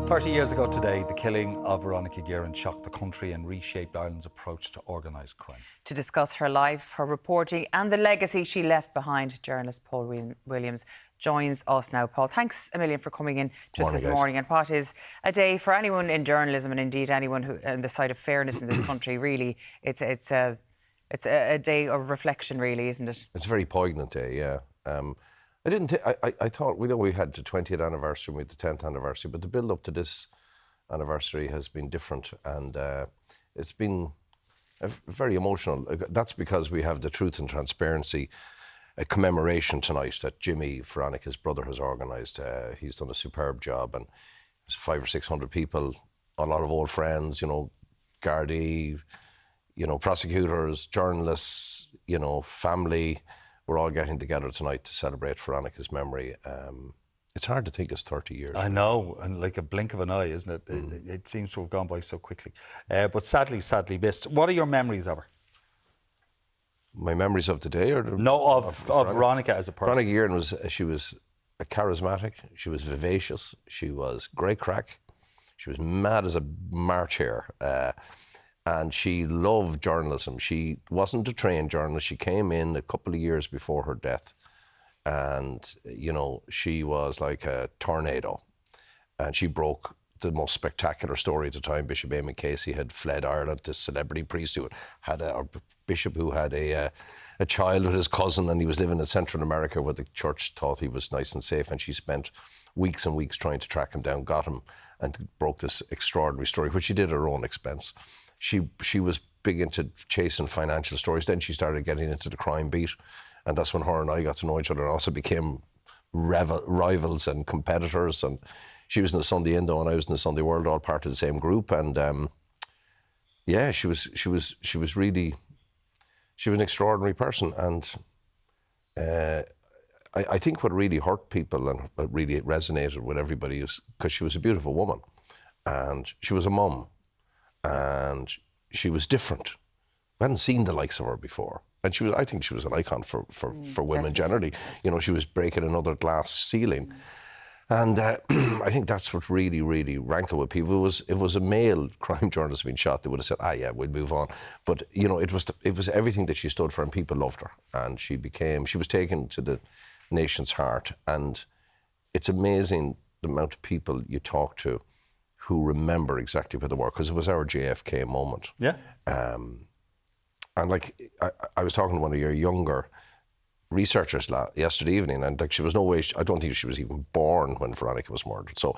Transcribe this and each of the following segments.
30 years ago today, the killing of Veronica Guerin shocked the country and reshaped Ireland's approach to organised crime. To discuss her life, her reporting and the legacy she left behind, journalist Paul Williams joins us now. Paul, thanks a million for coming in just this morning. And what is a day for anyone in journalism and indeed anyone who on the side of fairness in this country, really, it's a day of reflection, really, isn't it? It's a very poignant day, yeah. I thought, we had the 20th anniversary, we had the 10th anniversary, but the build-up to this anniversary has been different, and it's been very emotional. That's because we have the Truth and Transparency a commemoration tonight that Jimmy, Veronica's brother, has organised. He's done a superb job, and there's 500 or 600 people, a lot of old friends, Gardaí, prosecutors, journalists, family. We're all getting together tonight to celebrate Veronica's memory. It's hard to think it's 30 years. I know, and like a blink of an eye, isn't it? It seems to have gone by so quickly. But sadly missed. What are your memories of her? My memories of the day? Or of Veronica as a person? Veronica Guerin she was a charismatic, she was vivacious, she was great crack, she was mad as a March hare. And she loved journalism. She wasn't a trained journalist. She came in a couple of years before her death. And, she was like a tornado. And she broke the most spectacular story at the time. Bishop Eamon Casey had fled Ireland. This celebrity priest who had a bishop who had a child with his cousin, and he was living in Central America where the church thought he was nice and safe. And she spent weeks and weeks trying to track him down, got him, and broke this extraordinary story, which she did at her own expense. She was big into chasing financial stories. Then she started getting into the crime beat, and that's when her and I got to know each other and also became rivals and competitors. And she was in the Sunday Indo and I was in the Sunday World, all part of the same group. And she was an extraordinary person. And I think what really hurt people and what really resonated with everybody is because she was a beautiful woman, and she was a mum. And she was different. We hadn't seen the likes of her before. And I think she was an icon for women generally. She was breaking another glass ceiling. And I think that's what really, really rankled with people. If it was a male crime journalist being shot, they would have said, yeah, we'll move on. But, it was everything that she stood for, and people loved her. And she was taken to the nation's heart. And it's amazing the amount of people you talk to who remember exactly where they were, because it was our JFK moment. Yeah. And I was talking to one of your younger researchers yesterday evening, and she was no way, I don't think she was even born when Veronica was murdered. So,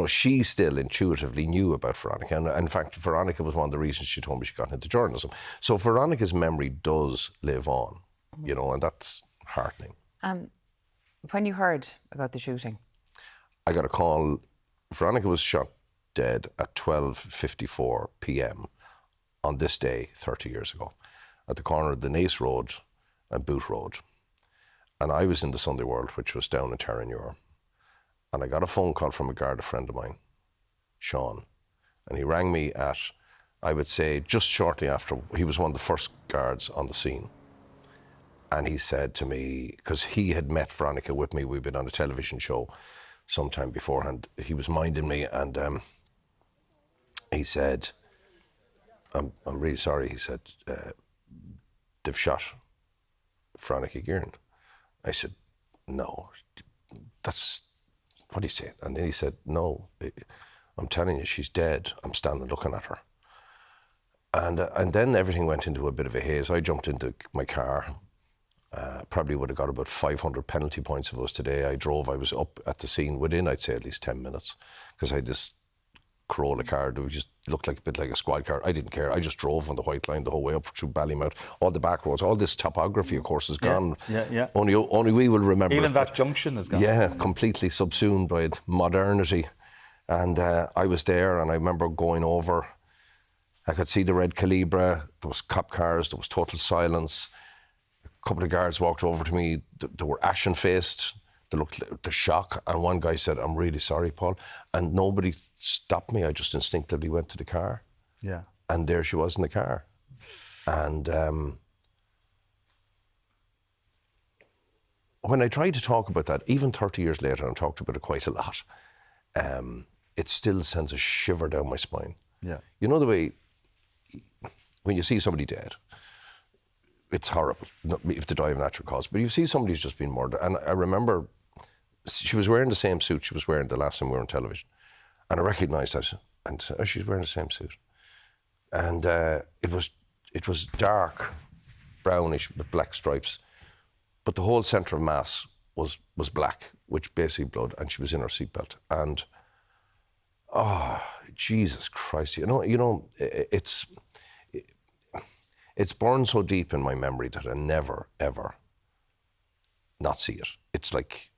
she still intuitively knew about Veronica. And in fact, Veronica was one of the reasons she told me she got into journalism. So Veronica's memory does live on, and that's heartening. When you heard about the shooting? I got a call. Veronica was shot dead at 12:54 p.m. on this day 30 years ago at the corner of the Nace Road and Boot Road. And I was in the Sunday World, which was down in Terranure. And I got a phone call from a Garda friend of mine, Sean. And he rang me at, I would say, just shortly after. He was one of the first guards on the scene. And he said to me, because he had met Veronica with me, we'd been on a television show sometime beforehand. He was minding me, and he said, I'm really sorry. He said, they've shot Veronica Guerin. I said, no, that's, what do you say? And then he said, no, I'm telling you, she's dead. I'm standing looking at her. And then everything went into a bit of a haze. I jumped into my car. Probably would have got about 500 penalty points of us today. I was up at the scene within, I'd say, at least 10 minutes, because I had this Corolla car that just looked like a bit like a squad car. I didn't care. I just drove on the White Line the whole way up through Ballymount, all the back roads. All this topography, of course, is gone. Yeah. Only we will remember. Even that junction is gone. Yeah, completely subsumed by modernity. And I was there, and I remember going over. I could see the red Calibra. There was cop cars. There was total silence. A couple of guards walked over to me. They were ashen-faced. They looked the shock. And one guy said, I'm really sorry, Paul. And nobody stopped me. I just instinctively went to the car. Yeah. And there she was in the car. And when I tried to talk about that, even 30 years later, and talked about it quite a lot, it still sends a shiver down my spine. Yeah. You know the way, when you see somebody dead, it's horrible if they die of natural cause, but you see somebody who's just been murdered. And I remember she was wearing the same suit she was wearing the last time we were on television. And I recognised that and said, oh, she's wearing the same suit. And it was dark, brownish with black stripes, but the whole centre of mass was black, which basically blood, and she was in her seatbelt. And oh, Jesus Christ! You know, it's burned so deep in my memory that I never ever not see it. It's like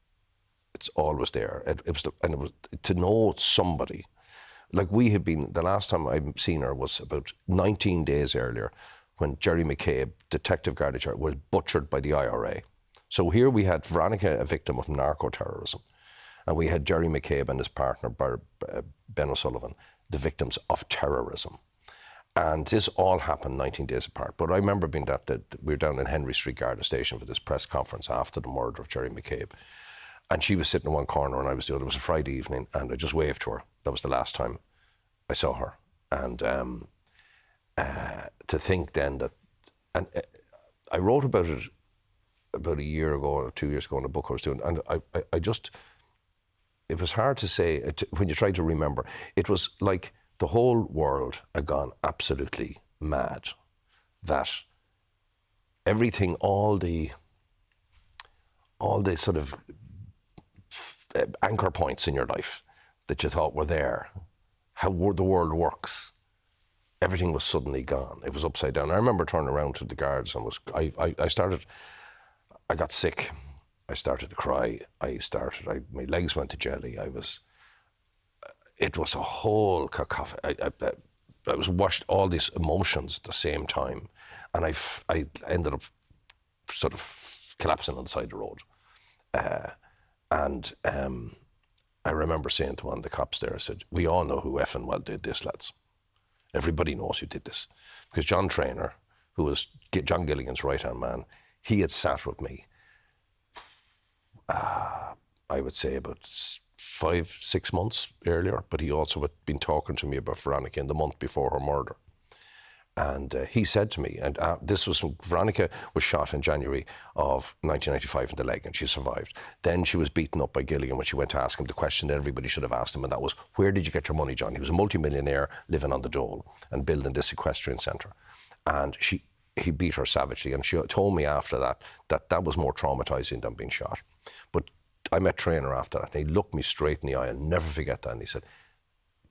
it's always there. It was to know somebody. Like we had been, the last time I'd seen her was about 19 days earlier when Jerry McCabe, Detective Garda, was butchered by the IRA. So here we had Veronica, a victim of narco-terrorism, and we had Jerry McCabe and his partner, Ben O'Sullivan, the victims of terrorism. And this all happened 19 days apart. But I remember being that we were down in Henry Street Garda Station for this press conference after the murder of Jerry McCabe. And she was sitting in one corner and I was the other. It was a Friday evening and I just waved to her. That was the last time I saw her. And to think then that, and I wrote about it about a year ago or 2 years ago in a book I was doing, and I just, it was hard to say, when you try to remember, it was like the whole world had gone absolutely mad. That everything, all the sort of anchor points in your life that you thought were there, how the world works, everything was suddenly gone. It was upside down. I remember turning around to the guards and I got sick. I started to cry. My legs went to jelly. It was a whole cacophony. I was washed all these emotions at the same time. And I ended up sort of collapsing on the side of the road. And I remember saying to one of the cops there, I said, we all know who effing well did this, lads. Everybody knows who did this. Because John Traynor, who was John Gilligan's right-hand man, he had sat with me, I would say about 5-6 months earlier, but he also had been talking to me about Veronica in the month before her murder. And he said to me, and this was when Veronica was shot in January of 1995 in the leg, and she survived. Then she was beaten up by Gilligan when she went to ask him the question that everybody should have asked him, and that was, where did you get your money, John? He was a multimillionaire living on the dole and building this equestrian centre. And he beat her savagely, and she told me after that was more traumatising than being shot. But I met Traynor after that, and he looked me straight in the eye, I'll never forget that, and he said,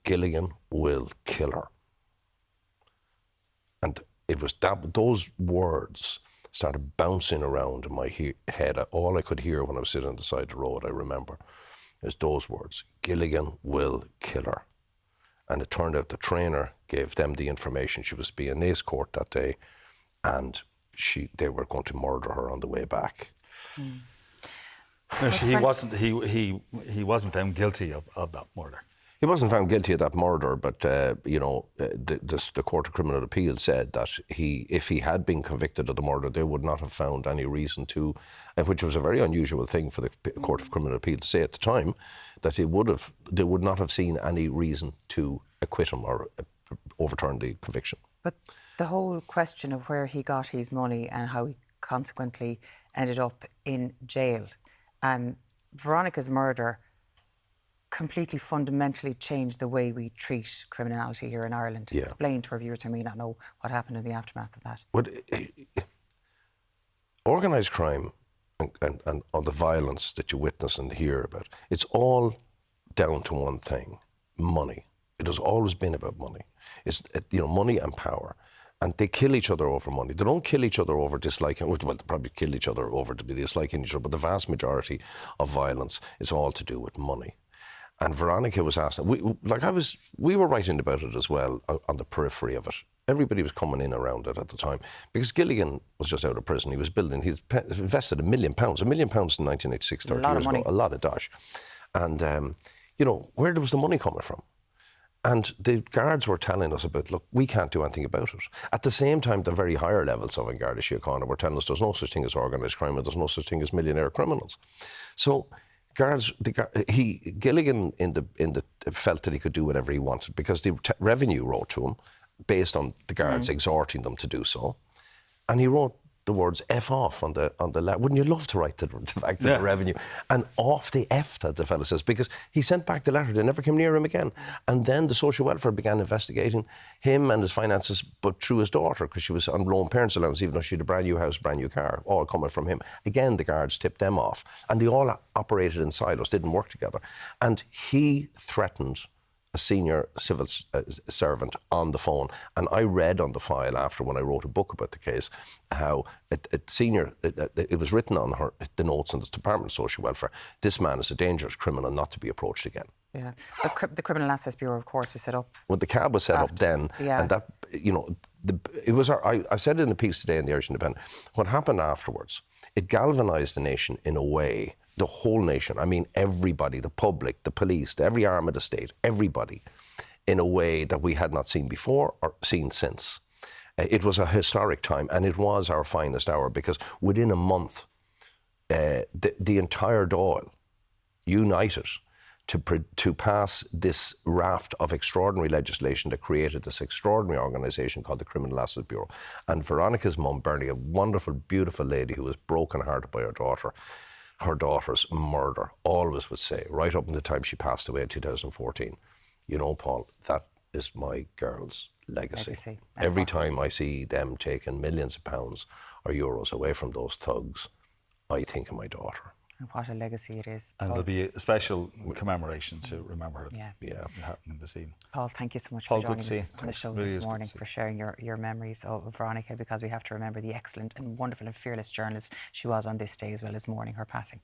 Gilligan will kill her. And it was those words started bouncing around in my head. All I could hear when I was sitting on the side of the road, I remember, is those words, Gilligan will kill her. And it turned out the Traynor gave them the information. She was being in Ace Court that day, and they were going to murder her on the way back. Mm. No, he wasn't found guilty of that murder. He wasn't found guilty of that murder, but the Court of Criminal Appeal said that if he had been convicted of the murder, they would not have found any reason to, which was a very unusual thing for the Court of Criminal Appeal to say at the time, that they would not have seen any reason to acquit him or overturn the conviction. But the whole question of where he got his money and how he consequently ended up in jail, Veronica's murder completely fundamentally changed the way we treat criminality here in Ireland. Yeah. Explain to our viewers who may not know what happened in the aftermath of that. But organised crime and all the violence that you witness and hear about, it's all down to one thing, money. It has always been about money. It's money and power. And they kill each other over money. They don't kill each other over disliking, well, they probably kill each other over to be disliking each other, but the vast majority of violence is all to do with money. And Veronica was asked, we were writing about it as well on the periphery of it. Everybody was coming in around it at the time because Gilligan was just out of prison. He was building, he invested £1 million. £1 million in 1986, 30 years ago, a lot of dash. And, where was the money coming from? And the guards were telling us about, look, we can't do anything about it. At the same time, the very higher levels of Garda Síochána were telling us there's no such thing as organised crime and there's no such thing as millionaire criminals. So Gilligan felt that he could do whatever he wanted because the revenue wrote to him based on the guards exhorting them to do so, and he wrote the words "F off" on the letter. Wouldn't you love to write the fact that the revenue and off the F that the fellow says, because he sent back the letter, they never came near him again. And then the social welfare began investigating him and his finances, but through his daughter, because she was on loan parents' allowance, even though she had a brand new house, brand new car, all coming from him. Again, the guards tipped them off, and they all operated in silos, didn't work together. And he threatened a senior civil servant on the phone. And I read on the file after, when I wrote a book about the case, how it was written on the notes in the Department of Social Welfare, this man is a dangerous criminal not to be approached again. Yeah, the Criminal Assets Bureau, of course, was set up. Well, the CAB was set up then, and that, you know, it was. I said it in the piece today in the Irish Independent. What happened afterwards, it galvanised the nation in a way. The whole nation, I mean everybody, the public, the police, every arm of the state, everybody, in a way that we had not seen before or seen since. It was a historic time, and it was our finest hour, because within a month, the entire Dáil united to pass this raft of extraordinary legislation that created this extraordinary organisation called the Criminal Assets Bureau. And Veronica's mum, Bernie, a wonderful, beautiful lady who was broken-hearted by her daughter's murder, always would say, right up until the time she passed away in 2014, you know, Paul, that is my girl's legacy. Every time I see them taking millions of pounds or euros away from those thugs, I think of my daughter. And what a legacy it is. And Paul. there'll be a special commemoration to remember her. Yeah. Happening this evening. Paul, thank you so much Paul, for joining good to see us you. on the show Really this is good morning, to see for sharing your memories of Veronica, because we have to remember the excellent and wonderful and fearless journalist she was on this day, as well as mourning her passing.